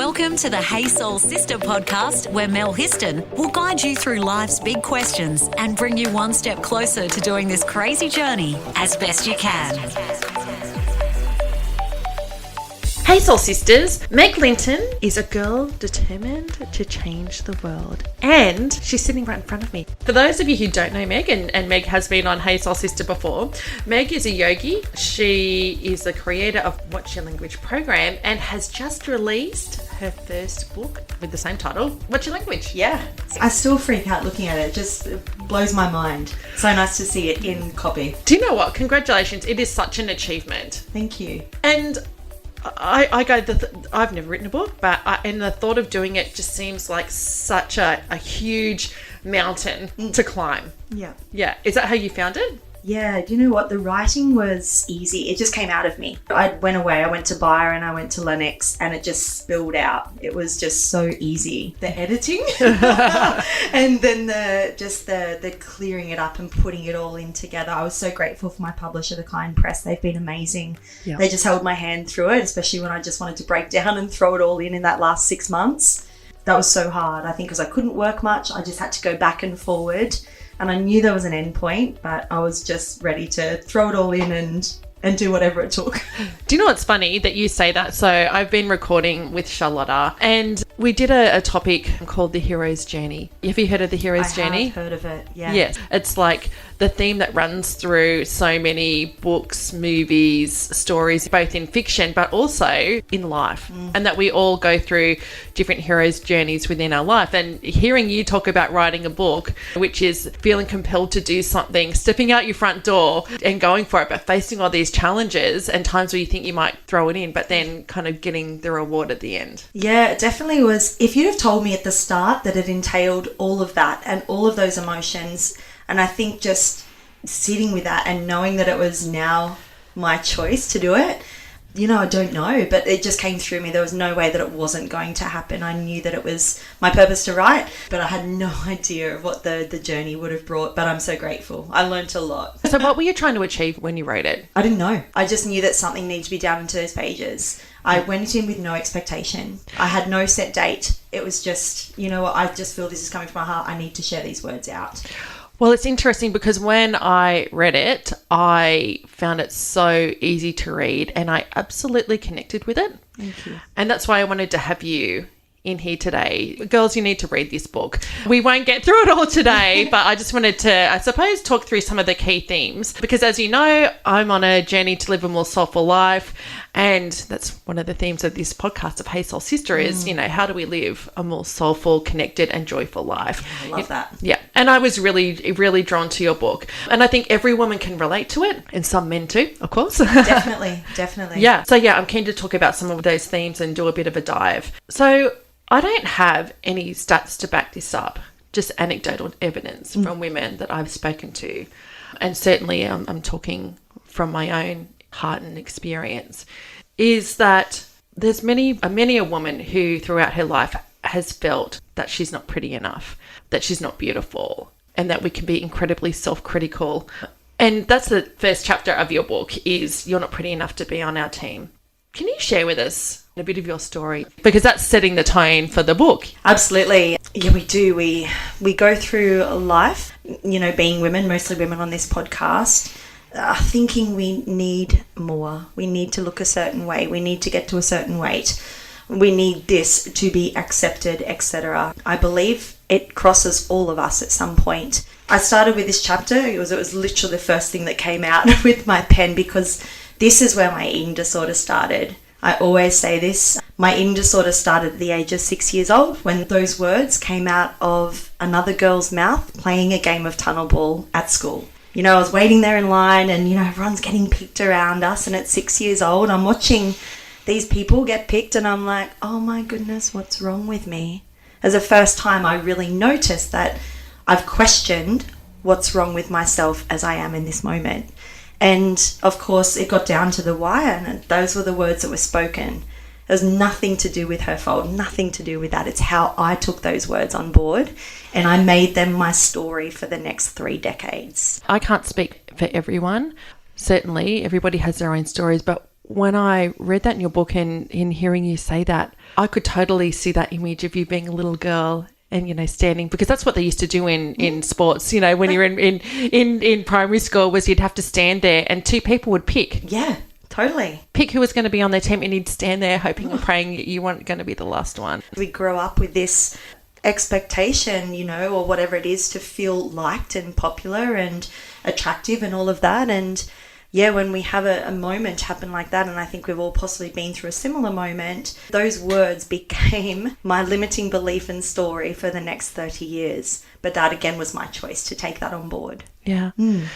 Welcome to the Hey Soul Sista podcast, where Mel Histon will guide you through life's big questions and bring you one step closer to doing this crazy journey as best you can. Hey Soul Sisters, Meg Linton is a girl determined to change the world, and she's sitting right in front of me. For those of you who don't know Meg, and Meg has been on Hey Soul Sista before, Meg is a yogi. She is the creator of What's Your Language program and has just released her first book with the same title, What's Your Language? Yeah. I still freak out looking at it. It just blows my mind. So nice to see it in copy. Do you know what? Congratulations. It is such an achievement. Thank you. And I go, I've never written a book, but and the thought of doing it just seems like such a huge mountain to climb. Yeah. Yeah. Is that how you found it? Yeah. Do you know what? The writing was easy. It just came out of me. I went away. I went to Byron. I went to Lennox, and it just spilled out. It was just so easy. The editing and then the clearing it up and putting it all in together. I was so grateful for my publisher, The Kind Press. They've been amazing. Yeah. They just held my hand through it, especially when I just wanted to break down and throw it all in that last 6 months. That was so hard. I think because I couldn't work much, I just had to go back and forward. And I knew there was an end point, but I was just ready to throw it all in and do whatever it took. Do you know what's funny that you say that? So I've been recording with Charlotta, and we did a topic called The Hero's Journey. Have you heard of The Hero's Journey? I've heard of it, yeah. Yes. It's like the theme that runs through so many books, movies, stories, both in fiction, but also in life. And that we all go through different heroes' journeys within our life. And hearing you talk about writing a book, which is feeling compelled to do something, stepping out your front door and going for it, but facing all these challenges and times where you think you might throw it in, but then kind of getting the reward at the end. Yeah, it definitely was. If you'd have told me at the start that it entailed all of that and all of those emotions, and I think just sitting with that and knowing that it was now my choice to do it, I don't know, but it just came through me. There was no way that it wasn't going to happen. I knew that it was my purpose to write, but I had no idea of what the journey would have brought, but I'm so grateful. I learned a lot. So what were you trying to achieve when you wrote it? I didn't know. I just knew that something needed to be down into those pages. I went in with no expectation. I had no set date. It was just, what, I just feel this is coming from my heart. I need to share these words out. Well, it's interesting because when I read it, I found it so easy to read and I absolutely connected with it. Thank you. And that's why I wanted to have you in here today. Girls, you need to read this book. We won't get through it all today, but I just wanted to, I suppose, talk through some of the key themes because as you know, I'm on a journey to live a more soulful life. And that's one of the themes of this podcast of Hey Soul Sista is, how do we live a more soulful, connected and joyful life? I love that. Yeah. And I was really, really drawn to your book. And I think every woman can relate to it and some men too, of course. Definitely. Yeah. So I'm keen to talk about some of those themes and do a bit of a dive. So I don't have any stats to back this up, just anecdotal evidence from women that I've spoken to. And certainly I'm talking from my own heart and experience, is that there's many a woman who throughout her life has felt that she's not pretty enough, that she's not beautiful, and that we can be incredibly self-critical. And that's the first chapter of your book is you're not pretty enough to be on our team. Can you share with us a bit of your story? Because that's setting the tone for the book. Absolutely. Yeah, we do. We go through life, being women, mostly women on this podcast, thinking we need more. We need to look a certain way. We need to get to a certain weight. We need this to be accepted, etc. I believe it crosses all of us at some point. I started with this chapter. It was literally the first thing that came out with my pen because this is where my eating disorder started. I always say this. My eating disorder started at the age of 6 years old when those words came out of another girl's mouth playing a game of tunnel ball at school. I was waiting there in line and, everyone's getting picked around us. And at 6 years old, I'm watching these people get picked and I'm like, oh my goodness, what's wrong with me? As the first time I really noticed that I've questioned what's wrong with myself as I am in this moment. And of course, it got down to the wire and those were the words that were spoken. It was nothing to do with her fault, nothing to do with that. It's how I took those words on board and I made them my story for the next 3 decades. I can't speak for everyone. Certainly, everybody has their own stories, but when I read that in your book and in hearing you say that, I could totally see that image of you being a little girl and, you know, standing, because that's what they used to do in sports, you know, when you're in primary school, was you'd have to stand there and two people would pick. Yeah, totally. Pick who was going to be on their team, and you'd stand there hoping and praying you weren't going to be the last one. We grow up with this expectation, you know, or whatever it is, to feel liked and popular and attractive and all of that. And yeah, when we have a moment happen like that, and I think we've all possibly been through a similar moment, those words became my limiting belief and story for the next 30 years. But that, again, was my choice to take that on board. Yeah. Do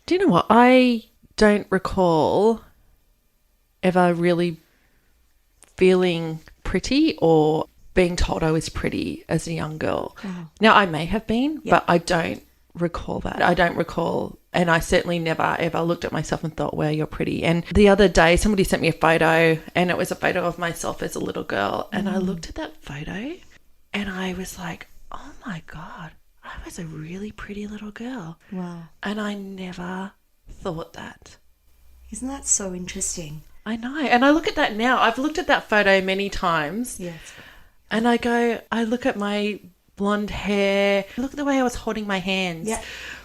you know what? I don't recall ever really feeling pretty or being told I was pretty as a young girl. Now, I may have been, but I don't recall that. I don't recall, and I certainly never ever looked at myself and thought, wow, you're pretty. And the other day somebody sent me a photo, and it was a photo of myself as a little girl, and I looked at that photo and I was like, oh my God, I was a really pretty little girl. Wow. And I never thought that. Isn't that so interesting? I know. And I look at that now. I've looked at that photo many times. Yes. And I look at my blonde hair, look at the way I was holding my hands. Yeah.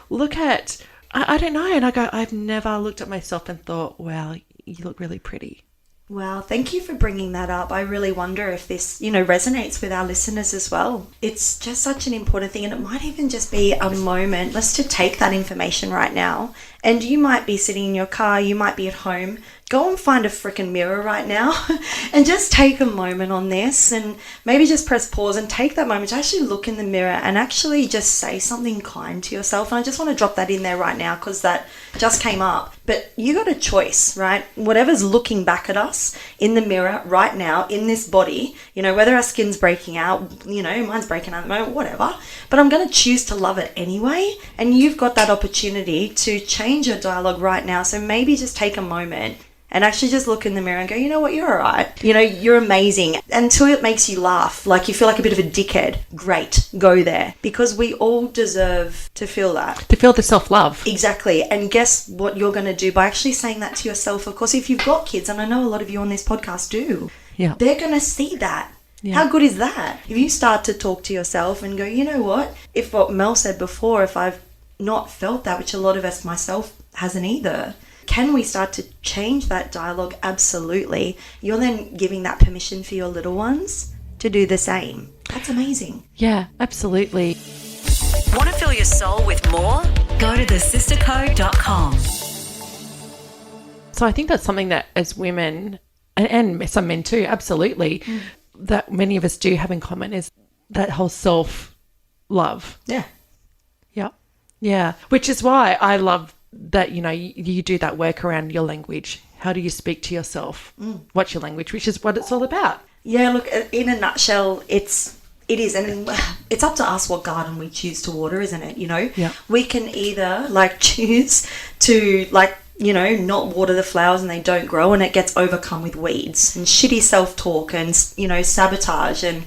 Look at, I don't know. And I go, I've never looked at myself and thought, wow, you look really pretty. Wow, thank you for bringing that up. I really wonder if this, you know, resonates with our listeners as well. It's just such an important thing, and it might even just be a moment. Let's just take that information right now. And you might be sitting in your car, you might be at home. Go and find a freaking mirror right now and just take a moment on this, and maybe just press pause and take that moment to actually look in the mirror and actually just say something kind to yourself. And I just want to drop that in there right now because that just came up. But you got a choice, right? Whatever's looking back at us in the mirror right now in this body, you know, whether our skin's breaking out, you know, mine's breaking out at the moment, whatever. But I'm going to choose to love it anyway. And you've got that opportunity to change your dialogue right now. So maybe just take a moment and actually just look in the mirror and go, you know what, you're all right. You know, you're amazing. Until it makes you laugh, like you feel like a bit of a dickhead. Great, go there. Because we all deserve to feel that. To feel the self-love. Exactly. And guess what you're going to do by actually saying that to yourself? Of course, if you've got kids, and I know a lot of you on this podcast do, they're going to see that. Yeah. How good is that? If you start to talk to yourself and go, you know what, if what Mel said before, if I've not felt that, which a lot of us, myself, hasn't either, can we start to change that dialogue? Absolutely. You're then giving that permission for your little ones to do the same. That's amazing. Yeah, absolutely. Want to fill your soul with more? Go to thesistercode.com. So I think that's something that as women, and some men too, absolutely, that many of us do have in common, is that whole self-love. Yeah. Yeah. Yeah. Which is why I love that, you know, you do that work around your language. How do you speak to yourself? What's your language? Which is what it's all about. Yeah, look, in a nutshell, it is, and it's up to us what garden we choose to water, isn't it? You know, we can either choose to you know, not water the flowers and they don't grow and it gets overcome with weeds and shitty self-talk and, you know, sabotage and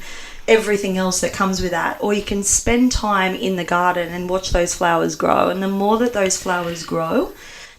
everything else that comes with that. Or you can spend time in the garden and watch those flowers grow. And the more that those flowers grow,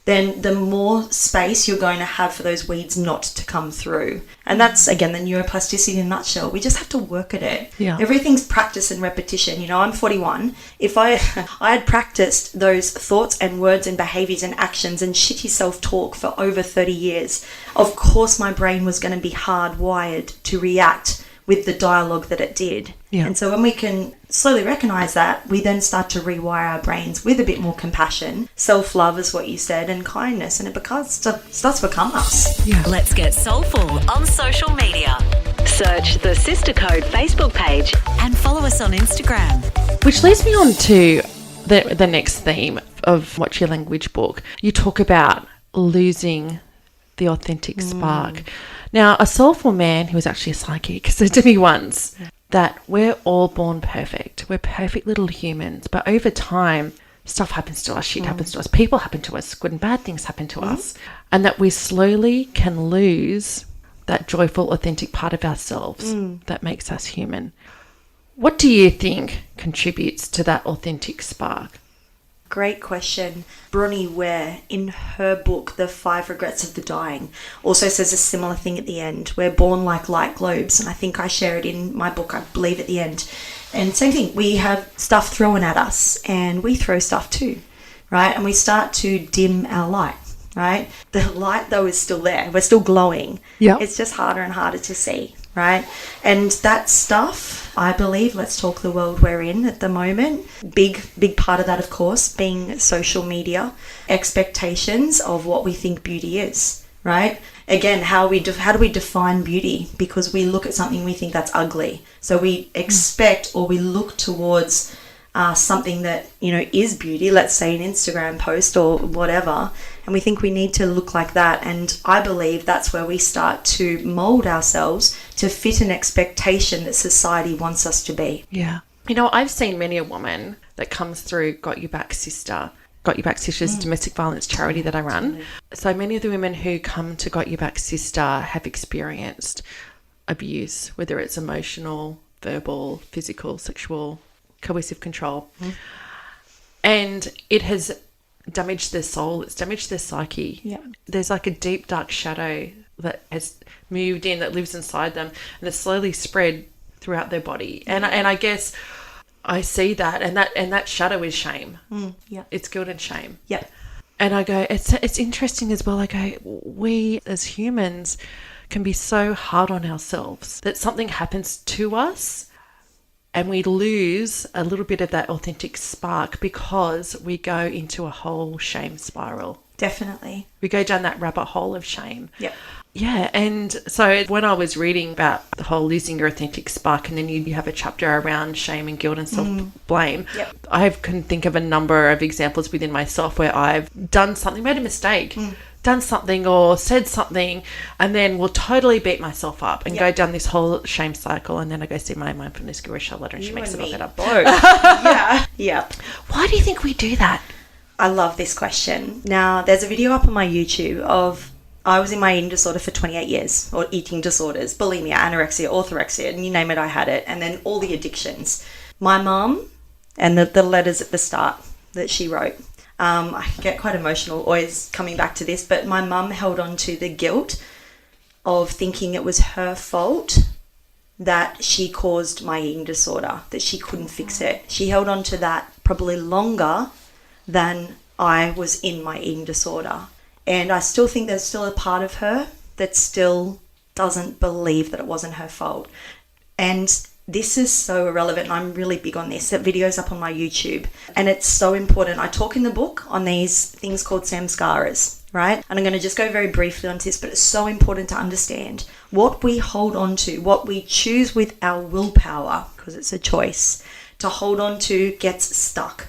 then the more space you're going to have for those weeds not to come through. And that's, again, the neuroplasticity in a nutshell. We just have to work at it. Yeah. Everything's practice and repetition. You know, I'm 41. If I had practiced those thoughts and words and behaviors and actions and shitty self-talk for over 30 years, of course my brain was going to be hardwired to react with the dialogue that it did. Yeah. And so when we can slowly recognize that, we then start to rewire our brains with a bit more compassion. Self-love is what you said, and kindness, and it starts to become us. Yeah. Let's get soulful on social media. Search the Sister Code Facebook page and follow us on Instagram. Which leads me on to the next theme of What's Your Language book. You talk about losing the authentic spark. Now, a soulful man who was actually a psychic said to me once that we're all born perfect. We're perfect little humans. But over time, stuff happens to us, shit happens to us, people happen to us, good and bad things happen to us. And that we slowly can lose that joyful, authentic part of ourselves that makes us human. What do you think contributes to that authentic spark? Great question. Bronnie Ware, in her book, The 5 Regrets of the Dying, also says a similar thing at the end. We're born like light globes, and I think I share it in my book, I believe, at the end. And same thing, we have stuff thrown at us, and we throw stuff too, right? And we start to dim our light, right? The light, though, is still there. We're still glowing. Yeah. It's just harder and harder to see, right? And that stuff, I believe, let's talk the world we're in at the moment. Big part of that, of course, being social media, expectations of what we think beauty is, right? Again, how do we define beauty? Because we look at something, we think that's ugly. So we expect or we look towards something that, is beauty, let's say an Instagram post or whatever, and we think we need to look like that. And I believe that's where we start to mold ourselves to fit an expectation that society wants us to be. Yeah. I've seen many a woman that comes through Got You Back Sister. Got You Back Sister is a domestic violence charity that I run. So many of the women who come to Got You Back Sister have experienced abuse, whether it's emotional, verbal, physical, sexual, coercive control. And it has damaged their soul. It's damaged their psyche. Yeah. There's like a deep, dark shadow that has moved in, that lives inside them, and it's slowly spread throughout their body. And I guess I see that, and that shadow is shame. Yeah. It's guilt and shame. Yeah. And I go, it's interesting as well. I go, we as humans can be so hard on ourselves that something happens to us and we lose a little bit of that authentic spark because we go into a whole shame spiral. Definitely. We go down that rabbit hole of shame. Yep. Yeah, and so when I was reading about the whole losing your authentic spark, and then you have a chapter around shame and guilt and self-blame, I can think of a number of examples within myself where I've done something, made a mistake, done something or said something, and then will totally beat myself up and go down this whole shame cycle. And then I go see my mindfulness guru, Charlotte, and she makes it all better. Yeah. Yep. Why do you think we do that? I love this question. Now, there's a video up on my YouTube of I was in my eating disorder for 28 years, or eating disorders, bulimia, anorexia, orthorexia, and you name it, I had it. And then all the addictions. My mum, and the letters at the start that she wrote, I get quite emotional always coming back to this, but my mum held on to the guilt of thinking it was her fault that she caused my eating disorder, that she couldn't fix it. She held on to that probably longer than I was in my eating disorder. And I still think there's still a part of her that still doesn't believe that it wasn't her fault. And this is so irrelevant, and I'm really big on this. That video's up on my YouTube, and it's so important. I talk in the book on these things called samskaras, right? And I'm going to just go very briefly onto this, but it's so important to understand what we hold on to, what we choose with our willpower, because it's a choice, to hold on to gets stuck.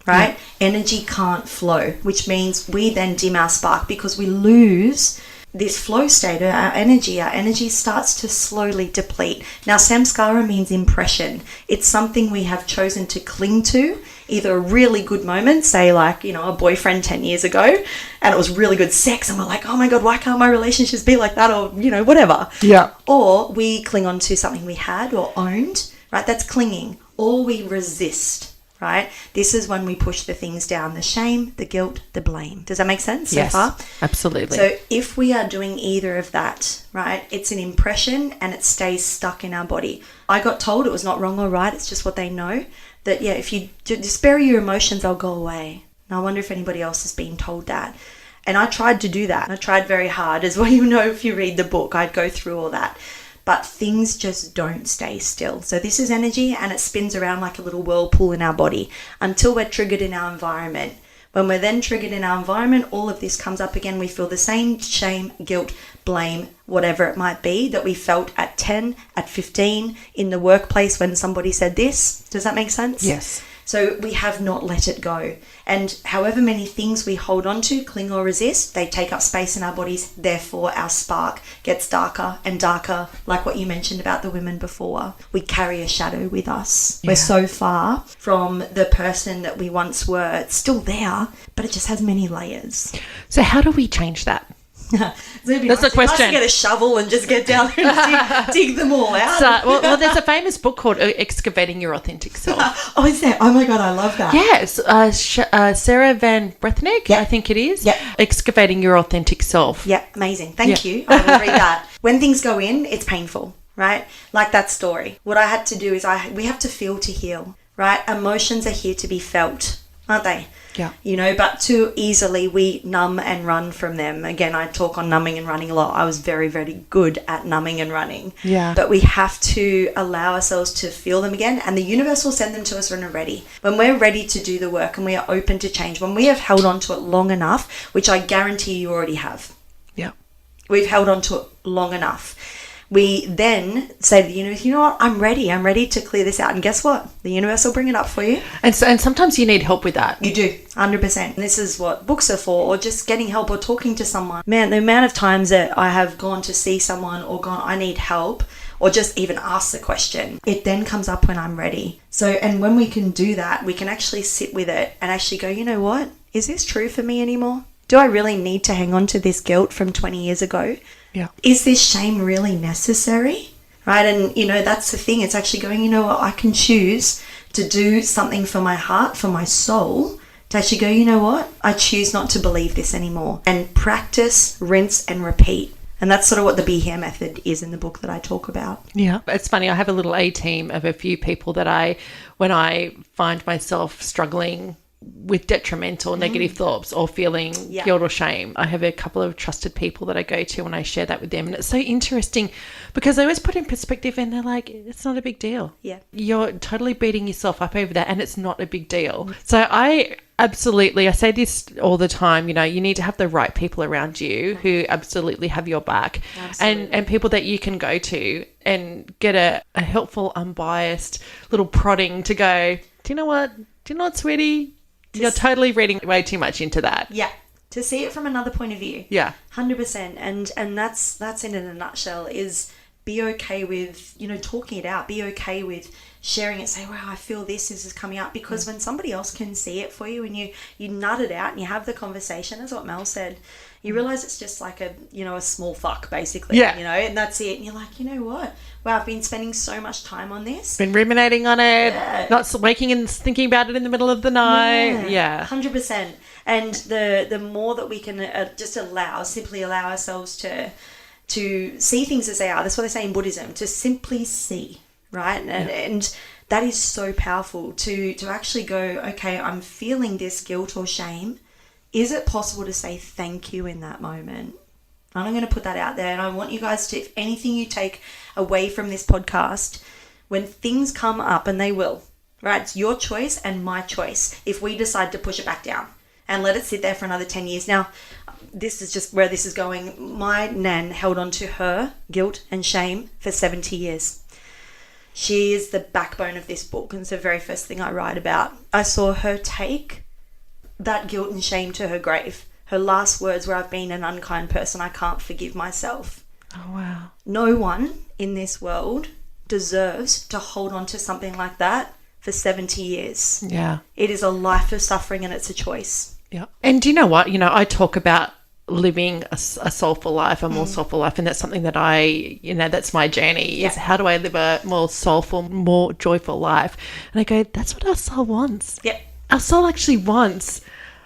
Right? Energy can't flow, which means we then dim our spark because we lose this flow state, our energy starts to slowly deplete. Now, samskara means impression. It's something we have chosen to cling to, either a really good moment, say like, a boyfriend 10 years ago, and it was really good sex, and we're like, oh my God, why can't my relationships be like that, or, whatever. Yeah. Or we cling on to something we had or owned, right? That's clinging. Or we resist. Right? This is when we push the things down, the shame, the guilt, the blame. Does that make sense so far? Absolutely. So if we are doing either of that, right, it's an impression and it stays stuck in our body. I got told it was not wrong or right, it's just what they know, that, if you just bury your emotions, they'll go away. And I wonder if anybody else has been told that. And I tried to do that. I tried very hard, as well, if you read the book, I'd go through all that. But things just don't stay still. So this is energy, and it spins around like a little whirlpool in our body until we're triggered in our environment. When we're then triggered in our environment, all of this comes up again. We feel the same shame, guilt, blame, whatever it might be that we felt at 10, at 15, in the workplace when somebody said this. Does that make sense? Yes. So we have not let it go. And however many things we hold on to, cling or resist, they take up space in our bodies. Therefore, our spark gets darker and darker, like what you mentioned about the women before. We carry a shadow with us. Yeah. We're so far from the person that we once were. It's still there, but it just has many layers. So how do we change that? That's the question. Nice to get a shovel and just get down there and dig them all out. Well, there's a famous book called Excavating Your Authentic Self. Oh, is there? Oh my God, I love that. Yes, Sarah Van Brethnick, I think it is. Yep. Excavating Your Authentic Self. Yeah, amazing. Thank you. I will read that. When things go in, it's painful, right? Like that story. What I had to do is we have to feel to heal, right? Emotions are here to be felt, aren't they? Yeah. You know, but too easily we numb and run from them. Again, I talk on numbing and running a lot. I was very, very good at numbing and running. Yeah. But we have to allow ourselves to feel them again, and the universe will send them to us when we're ready. When we're ready to do the work and we are open to change, when we have held on to it long enough, which I guarantee you already have. Yeah. We've held on to it long enough. We then say to the universe, you know what, I'm ready to clear this out. And guess what? The universe will bring it up for you. And sometimes you need help with that. You do, 100%. And this is what books are for, or just getting help or talking to someone. Man, the amount of times that I have gone to see someone or gone, I need help, or just even ask the question, it then comes up when I'm ready. So, and when we can do that, we can actually sit with it and actually go, you know what? Is this true for me anymore? Do I really need to hang on to this guilt from 20 years ago? Yeah. Is this shame really necessary? Right? And, you know, that's the thing. It's actually going, you know what, I can choose to do something for my heart, for my soul, to actually go, you know what, I choose not to believe this anymore. And practice, rinse and repeat. And that's sort of what the Be Here method is in the book that I talk about. Yeah. It's funny. I have a little A team of a few people that when I find myself struggling with detrimental negative thoughts or feeling guilt or shame, I have a couple of trusted people that I go to and I share that with them. And it's so interesting because they always put in perspective and they're like, it's not a big deal. Yeah. You're totally beating yourself up over that and it's not a big deal. So I say this all the time, you know, you need to have the right people around you who absolutely have your back. And people that you can go to and get a helpful, unbiased little prodding to go, do you know what, sweetie? You're totally reading way too much into that. Yeah. To see it from another point of view. Yeah. 100%. And that's it in a nutshell, is be okay with, you know, talking it out. Be okay with sharing it. Say, wow, I feel this is coming up. Because when somebody else can see it for you and you nut it out and you have the conversation, as what Mel said, you realise it's just like a small fuck, basically. Yeah. You know, and that's it. And you're like, you know what? Wow, I've been spending so much time on this. Been ruminating on it, not waking and thinking about it in the middle of the night. Yeah. 100%. And the more that we can simply allow ourselves to see things as they are. That's what they say in Buddhism, to simply see, right? And that is so powerful to actually go, okay, I'm feeling this guilt or shame. Is it possible to say thank you in that moment? And I'm going to put that out there. And I want you guys to, if anything you take away from this podcast, when things come up, and they will, right? It's your choice and my choice if we decide to push it back down and let it sit there for another 10 years. Now, this is just where this is going. My nan held on to her guilt and shame for 70 years. She is the backbone of this book, and it's the very first thing I write about. I saw her take that guilt and shame to her grave. Her last words were, I've been an unkind person. I can't forgive myself. Oh, wow. No one in this world deserves to hold on to something like that for 70 years. Yeah. It is a life of suffering and it's a choice. Yeah. And do you know what? You know, I talk about living a soulful life, a more soulful life, and that's something that that's my journey, is how do I live a more soulful, more joyful life? And I go, that's what our soul wants. Yep. Our soul actually wants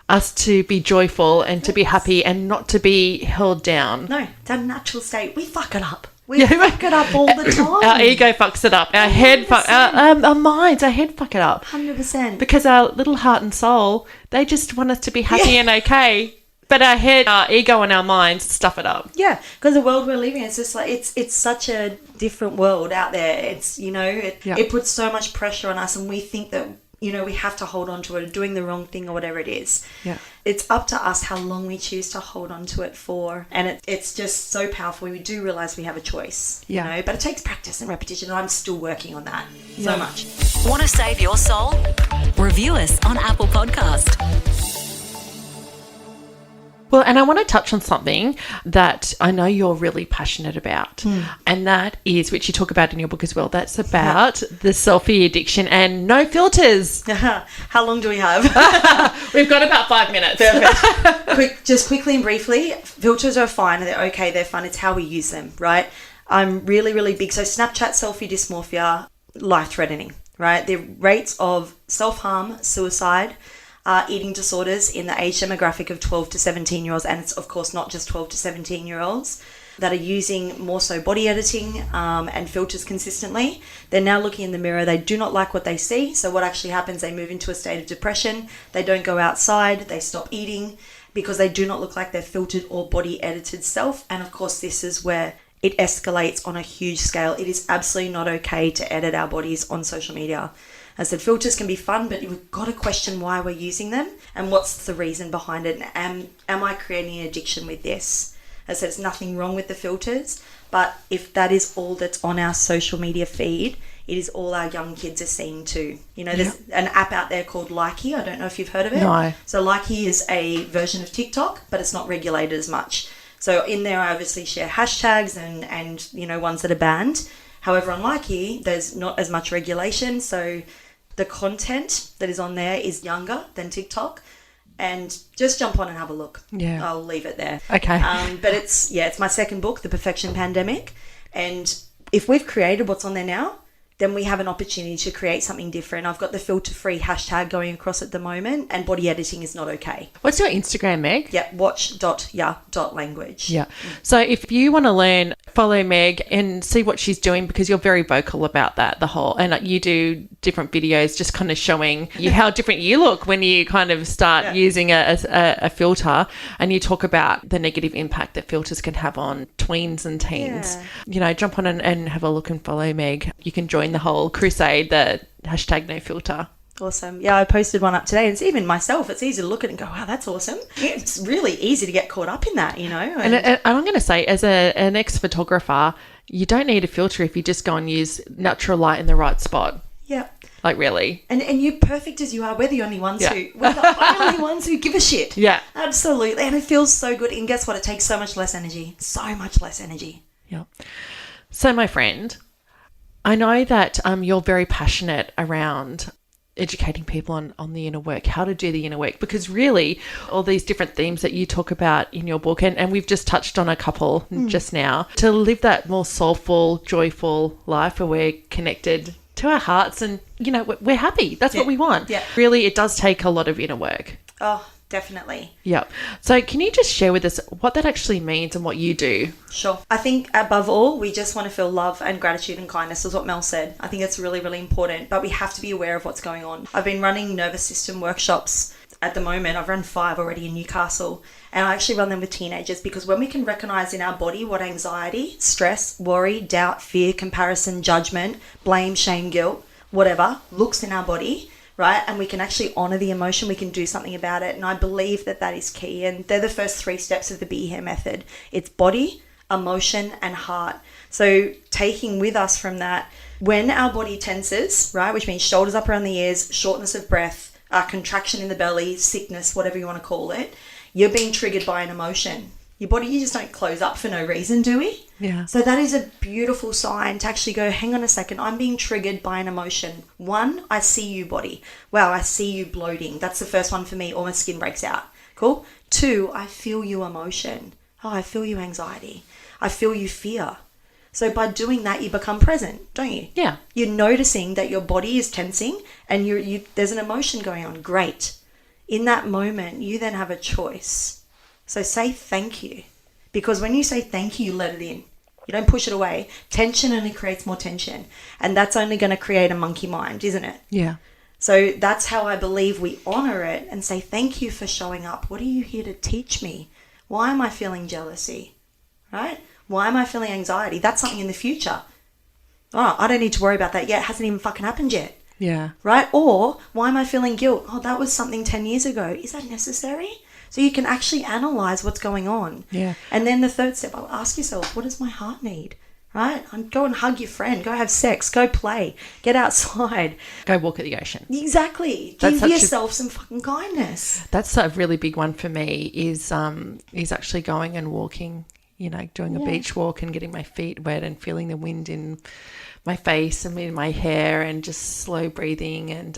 us to be joyful and to be happy and not to be held down. No, it's our natural state. We fuck it up. We fuck it up all the time. Our ego fucks it up. Our head our minds, our head fuck it up. 100%. Because our little heart and soul, they just want us to be happy and okay. But our head, our ego and our minds stuff it up. Yeah, because the world we're living in, it's just like, it's such a different world out there. It's, it puts so much pressure on us, and we think that, we have to hold on to it, or doing the wrong thing or whatever it is. Yeah. It's up to us how long we choose to hold on to it for. And it's just so powerful. We do realise we have a choice, but it takes practice and repetition, and I'm still working on that so much. Want to save your soul? Review us on Apple Podcast. Well, and I want to touch on something that I know you're really passionate about, and that is, which you talk about in your book as well, that's about the selfie addiction and no filters. How long do we have? We've got about 5 minutes. Perfect. Just quickly and briefly, filters are fine. They're okay. They're fun. It's how we use them, right? I'm really, really big. So Snapchat selfie dysmorphia, life-threatening, right? The rates of self-harm, suicide, eating disorders in the age demographic of 12 to 17-year-olds, and it's of course not just 12 to 17-year-olds that are using more so body editing and filters consistently. They're now looking in the mirror. They do not like what they see. So what actually happens, they move into a state of depression. They don't go outside. They stop eating because they do not look like their filtered or body edited self. And of course, this is where it escalates on a huge scale. It is absolutely not okay to edit our bodies on social media. I said filters can be fun, but we've got to question why we're using them and what's the reason behind it. And am I creating an addiction with this? I said there's nothing wrong with the filters, but if that is all that's on our social media feed, it is all our young kids are seeing too. You know, there's an app out there called Likey. I don't know if you've heard of it. No. So Likey is a version of TikTok, but it's not regulated as much. So in there, I obviously share hashtags and you know, ones that are banned. However, on Likey, there's not as much regulation. So the content that is on there is younger than TikTok. And just jump on and have a look. Yeah. I'll leave it there. Okay. But it's my second book, The Perfection Pandemic. And if we've created what's on there now, then we have an opportunity to create something different. I've got the filter-free hashtag going across at the moment, and body editing is not okay. What's your Instagram, Meg? Yeah, watch.ya.language. Yeah. So if you want to learn, follow Meg and see what she's doing, because you're very vocal about that, and you do different videos just kind of showing you how different you look when you kind of start using a filter, and you talk about the negative impact that filters can have on tweens and teens. Yeah. You know, jump on and have a look and follow Meg. You can join the whole crusade, the hashtag no filter. Awesome. Yeah, I posted one up today. It's even myself, it's easy to look at it and go, wow, that's awesome. It's really easy to get caught up in that, you know. And I'm going to say, as an ex-photographer, you don't need a filter if you just go and use natural light in the right spot. Yeah. Like, really. And you're perfect as you are. We're the only ones we're the only ones who give a shit. Yeah. Absolutely. And it feels so good. And guess what? It takes so much less energy. So much less energy. Yeah. So, my friend, I know that you're very passionate around educating people on the inner work, how to do the inner work, because really all these different themes that you talk about in your book, and we've just touched on a couple just now, to live that more soulful, joyful life where we're connected to our hearts and, you know, we're happy. That's what we want. Yeah. Really, it does take a lot of inner work. Oh, definitely. Yeah. So can you just share with us what that actually means and what you do? Sure. I think above all, we just want to feel love and gratitude and kindness, is what Mel said. I think it's really, really important, but we have to be aware of what's going on. I've been running nervous system workshops at the moment. I've run 5 already in Newcastle, and I actually run them with teenagers, because when we can recognize in our body what anxiety, stress, worry, doubt, fear, comparison, judgment, blame, shame, guilt, whatever looks in our body, right? And we can actually honor the emotion, we can do something about it. And I believe that that is key. And they're the first 3 steps of the Be Here method. It's body, emotion, and heart. So taking with us from that, when our body tenses, right, which means shoulders up around the ears, shortness of breath, contraction in the belly, sickness, whatever you want to call it, you're being triggered by an emotion. Your body, you just don't close up for no reason, do we? Yeah. So that is a beautiful sign to actually go, hang on a second, I'm being triggered by an emotion. 1, I see you, body. Wow, I see you bloating. That's the first one for me, or my skin breaks out. Cool. 2, I feel you, emotion. Oh, I feel you, anxiety. I feel you, fear. So by doing that, you become present, don't you? Yeah. You're noticing that your body is tensing and there's an emotion going on. Great. In that moment, you then have a choice. So say thank you, because when you say thank you, you let it in. You don't push it away. Tension only creates more tension, and that's only going to create a monkey mind, isn't it? Yeah. So that's how I believe we honor it and say thank you for showing up. What are you here to teach me? Why am I feeling jealousy? Right? Why am I feeling anxiety? That's something in the future. Oh, I don't need to worry about that yet. It hasn't even fucking happened yet. Yeah. Right? Or why am I feeling guilt? Oh, that was something 10 years ago. Is that necessary? So you can actually analyze what's going on. Yeah. And then the third step, I'll ask yourself, what does my heart need? right? Go and hug your friend. Go have sex. Go play. Get outside. Go walk at the ocean. Exactly. That's Give yourself some fucking kindness. That's a really big one for me is actually going and walking, doing a beach walk and getting my feet wet and feeling the wind in my face and in my hair and just slow breathing. And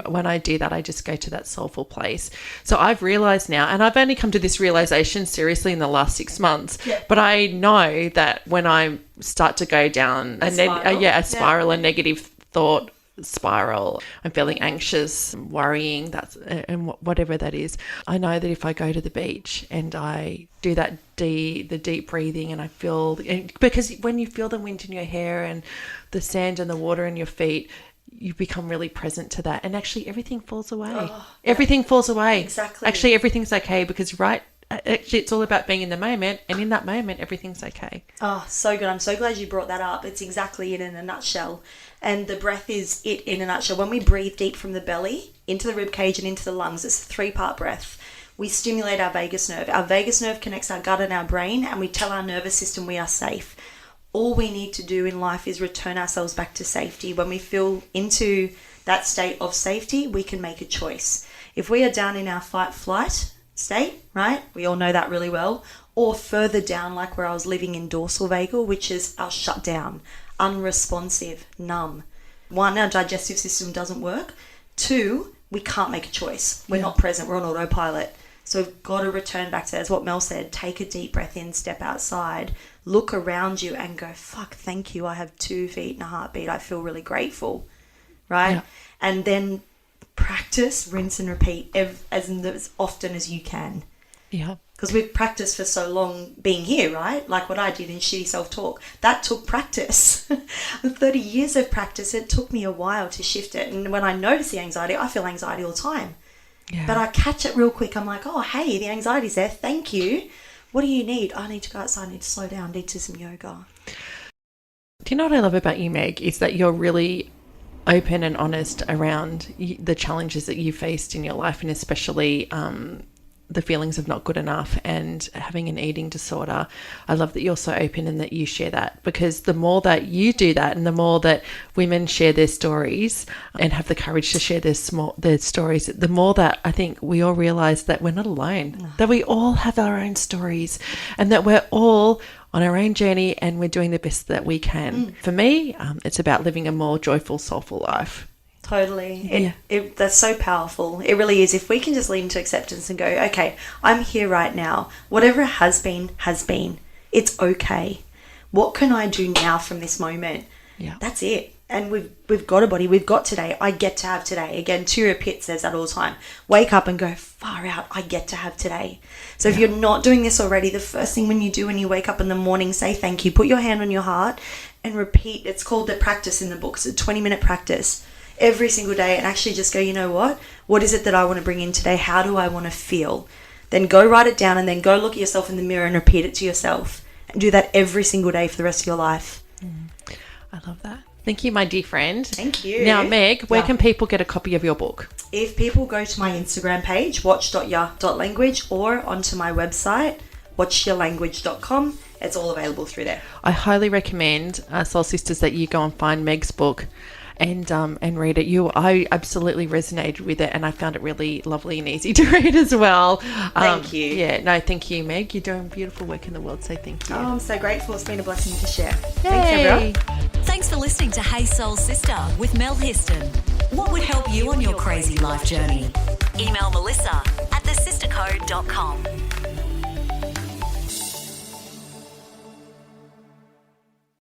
when I do that, I just go to that soulful place. So I've realized now, and I've only come to this realization seriously in the last 6 months, but I know that when I start to go down a spiral, a negative thought spiral, I'm feeling anxious, worrying, and whatever that is, I know that if I go to the beach and I do the deep breathing and I feel, because when you feel the wind in your hair and the sand and the water in your feet, you become really present to that, and actually everything falls away. Everything falls away. Exactly. Actually everything's okay, because actually it's all about being in the moment, and in that moment everything's okay. Oh, so good. I'm so glad you brought that up. It's exactly it in a nutshell. And the breath is it in a nutshell. When we breathe deep from the belly into the rib cage and into the lungs, it's a 3-part breath. We stimulate our vagus nerve. Our vagus nerve connects our gut and our brain, and we tell our nervous system we are safe. All we need to do in life is return ourselves back to safety. When we feel into that state of safety, we can make a choice. If we are down in our fight-flight state, right? We all know that really well. Or further down, like where I was living in dorsal vagal, which is our shutdown, unresponsive, numb. 1, our digestive system doesn't work. 2, we can't make a choice. We're not present. We're on autopilot. So we've got to return back to that. As what Mel said, take a deep breath in, step outside, look around you and go, fuck, thank you. I have 2 feet and a heartbeat. I feel really grateful, right? Yeah. And then practice, rinse and repeat as often as you can. Yeah. Because we've practiced for so long being here, right? Like what I did in shitty self-talk. That took practice. 30 years of practice, it took me a while to shift it. And when I notice the anxiety, I feel anxiety all the time. Yeah. But I catch it real quick. I'm like, oh, hey, the anxiety's there. Thank you. What do you need? I need to go outside. I need to slow down. I need to do some yoga. Do you know what I love about you, Meg, is that you're really open and honest around the challenges that you faced in your life, and especially the feelings of not good enough and having an eating disorder. I love that you're so open and that you share that, because the more that you do that and the more that women share their stories and have the courage to share their stories, the more that I think we all realize that we're not alone, that we all have our own stories and that we're all on our own journey and we're doing the best that we can. For me, it's about living a more joyful, soulful life. Totally. That's so powerful. It really is. If we can just lean into acceptance and go, okay, I'm here right now. Whatever has been, has been. It's okay. What can I do now from this moment? Yeah. That's it. And we've got a body. We've got today. I get to have today. Again, Tyra Pitt says that all the time. Wake up and go, far out. I get to have today. So if you're not doing this already, the first thing when you wake up in the morning, say thank you. Put your hand on your heart and repeat. It's called the practice in the book. It's a 20-minute practice. Every single day, and actually just go, you know what is it that I want to bring in today? How do I want to feel? Then go write it down, and then go look at yourself in the mirror and repeat it to yourself, and do that every single day for the rest of your life. I love that. Thank you, my dear friend. Thank you. Now, Meg, where can people get a copy of your book? If people go to my Instagram page, watch.ya.language, or onto my website, watchyourlanguage.com, it's all available through there. I highly recommend, Soul Sisters, that you go and find Meg's book and read it. I absolutely resonated with it, and I found it really lovely and easy to read as well. Thank you. Thank you, Meg. You're doing beautiful work in the world, so thank you. Oh, I'm so grateful. It's been a blessing to share. Yay. Thanks, everyone. Thanks for listening to Hey Soul Sista with Mel Histon. What would help you on your crazy life journey? Email Melissa at thesistercode.com.